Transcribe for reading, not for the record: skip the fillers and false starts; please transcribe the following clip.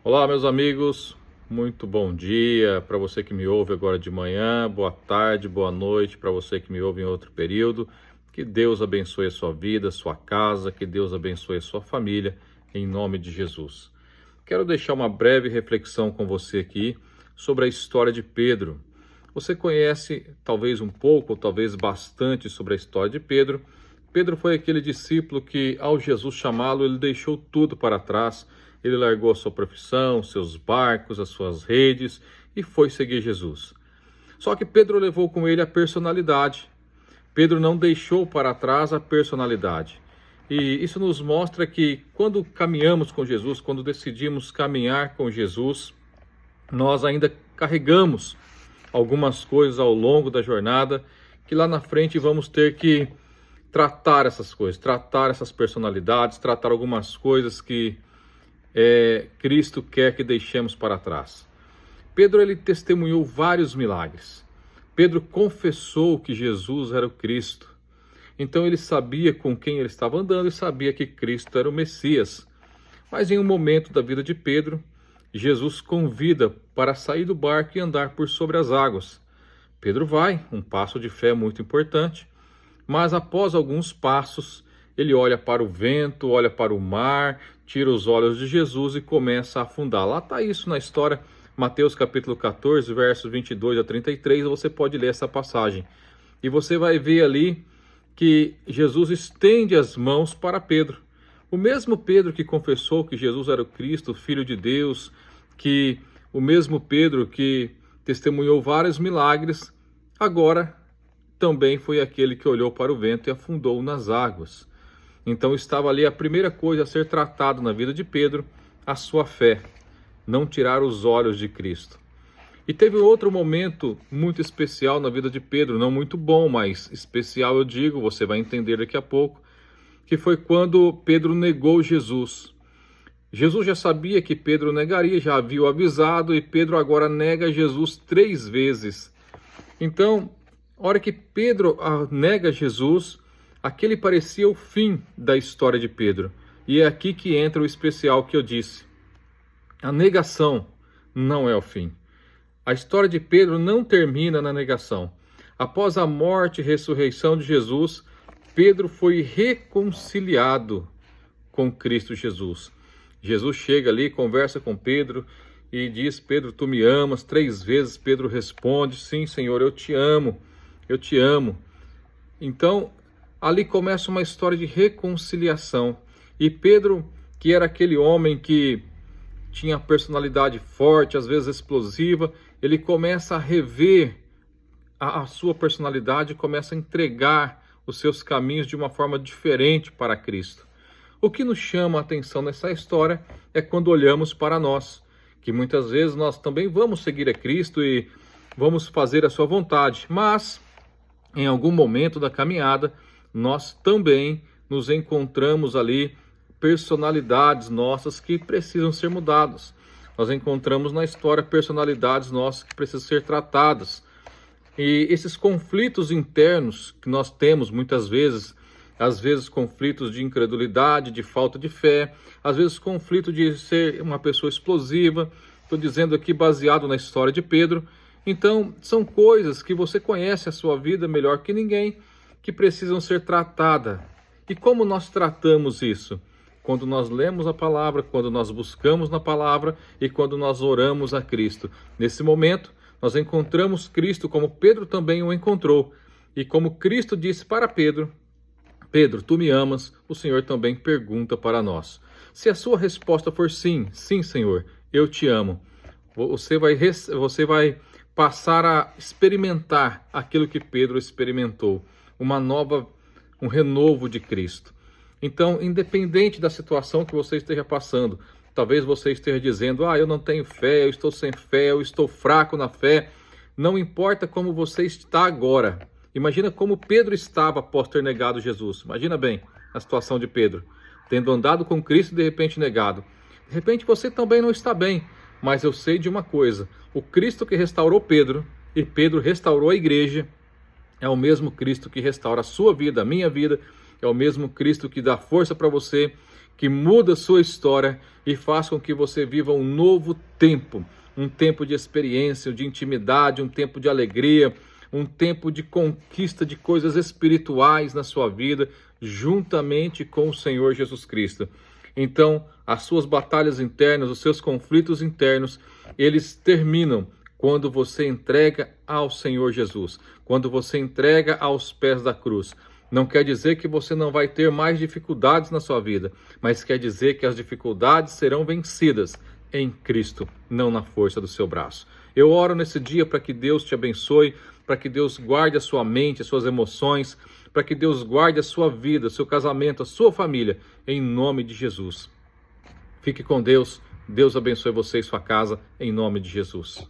Olá, meus amigos, muito bom dia para você que me ouve agora de manhã, boa tarde, boa noite para você que me ouve em outro período. Que Deus abençoe a sua vida, a sua casa, que Deus abençoe a sua família, em nome de Jesus. Quero deixar uma breve reflexão com você aqui sobre a história de Pedro. Você conhece talvez um pouco, ou talvez bastante sobre a história de Pedro. Pedro foi aquele discípulo que, ao Jesus chamá-lo, ele deixou tudo para trás. Ele largou a sua profissão, seus barcos, as suas redes e foi seguir Jesus. Só que Pedro levou com ele a personalidade. Pedro não deixou para trás a personalidade. E isso nos mostra que quando caminhamos com Jesus, quando decidimos caminhar com Jesus, nós ainda carregamos algumas coisas ao longo da jornada que lá na frente vamos ter que tratar essas coisas, tratar essas personalidades, tratar algumas coisas que Cristo quer que deixemos para trás. Pedro ele testemunhou vários milagres. Pedro confessou que Jesus era o Cristo. Então ele sabia com quem ele estava andando e sabia que Cristo era o Messias. Mas em um momento da vida de Pedro, Jesus convida para sair do barco e andar por sobre as águas. Pedro vai, um passo de fé muito importante, mas após alguns passos, ele olha para o vento, olha para o mar, tira os olhos de Jesus e começa a afundar. Lá está isso na história, Mateus capítulo 14, versos 22 a 33, você pode ler essa passagem. E você vai ver ali que Jesus estende as mãos para Pedro. O mesmo Pedro que confessou que Jesus era o Cristo, o Filho de Deus, que o mesmo Pedro que testemunhou vários milagres, agora também foi aquele que olhou para o vento e afundou nas águas. Então estava ali a primeira coisa a ser tratada na vida de Pedro, a sua fé, não tirar os olhos de Cristo. E teve outro momento muito especial na vida de Pedro, não muito bom, mas especial eu digo, você vai entender daqui a pouco, que foi quando Pedro negou Jesus. Jesus já sabia que Pedro negaria, já havia o avisado, e Pedro agora nega Jesus 3 vezes. Então, a hora que Pedro nega Jesus, aquele parecia o fim da história de Pedro. E é aqui que entra o especial que eu disse. A negação não é o fim. A história de Pedro não termina na negação. Após a morte e ressurreição de Jesus, Pedro foi reconciliado com Cristo Jesus. Jesus chega ali, conversa com Pedro e diz: Pedro, tu me amas? 3 vezes Pedro responde: sim, Senhor, eu te amo, eu te amo. Então, ali começa uma história de reconciliação. E Pedro, que era aquele homem que tinha personalidade forte, às vezes explosiva, ele começa a rever a sua personalidade, começa a entregar os seus caminhos de uma forma diferente para Cristo. O que nos chama a atenção nessa história é quando olhamos para nós, que muitas vezes nós também vamos seguir a Cristo e vamos fazer a sua vontade, mas em algum momento da caminhada, nós também nos encontramos ali personalidades nossas que precisam ser mudadas. Nós encontramos na história personalidades nossas que precisam ser tratadas. E esses conflitos internos que nós temos muitas vezes, às vezes conflitos de incredulidade, de falta de fé, às vezes conflito de ser uma pessoa explosiva, estou dizendo aqui baseado na história de Pedro. Então, são coisas que você conhece a sua vida melhor que ninguém, que precisam ser tratadas. E como nós tratamos isso? Quando nós lemos a palavra, quando nós buscamos na palavra e quando nós oramos a Cristo. Nesse momento, nós encontramos Cristo como Pedro também o encontrou. E como Cristo disse para Pedro: Pedro, tu me amas? O Senhor também pergunta para nós. Se a sua resposta for sim, sim, Senhor, eu te amo, você vai passar a experimentar aquilo que Pedro experimentou, um renovo de Cristo. Então, independente da situação que você esteja passando, talvez você esteja dizendo: eu não tenho fé, eu estou sem fé, eu estou fraco na fé. Não importa como você está agora. Imagina como Pedro estava após ter negado Jesus. Imagina bem a situação de Pedro, tendo andado com Cristo e de repente negado. De repente você também não está bem, mas eu sei de uma coisa: o Cristo que restaurou Pedro e Pedro restaurou a igreja é o mesmo Cristo que restaura a sua vida, a minha vida. É o mesmo Cristo que dá força para você, que muda a sua história e faz com que você viva um novo tempo, um tempo de experiência, de intimidade, um tempo de alegria, um tempo de conquista de coisas espirituais na sua vida, juntamente com o Senhor Jesus Cristo. Então, as suas batalhas internas, os seus conflitos internos, eles terminam quando você entrega ao Senhor Jesus, quando você entrega aos pés da cruz. Não quer dizer que você não vai ter mais dificuldades na sua vida, mas quer dizer que as dificuldades serão vencidas em Cristo, não na força do seu braço. Eu oro nesse dia para que Deus te abençoe, para que Deus guarde a sua mente, as suas emoções, para que Deus guarde a sua vida, seu casamento, a sua família, em nome de Jesus. Fique com Deus, Deus abençoe você e sua casa, em nome de Jesus.